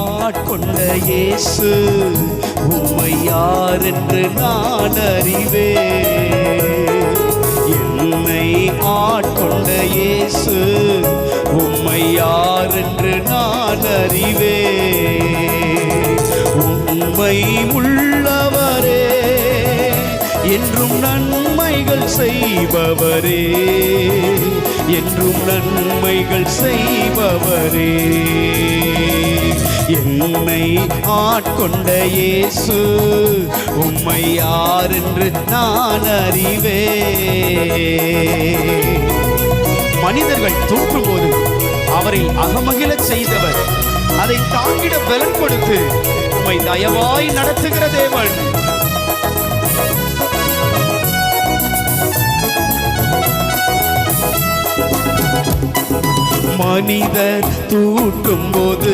ஆட்கொண்ட இயேசு உம்மை யார் என்று நான் அறிவேன். என்னை ஆட்கொண்ட இயேசு உம்மை யார் என்று நான் அறிவேன். உம்மை உள்ளவரே, என்றும் நன்மைகள் செய்பவரே, என்றும் நன்மைகள் செய்பவரே. என்னை ஆட்கொண்ட இயேசு உம்மை யார் என்று நான் அறிவேன். மனிதர்கள் தூற்றும் போது அவரை அகமகிழச் செய்தவர், அதை தாங்கிட பலன் கொடுத்து உம்மை தயவாய் நடத்துகிற தேவன். மனிதர் தூற்றும் போது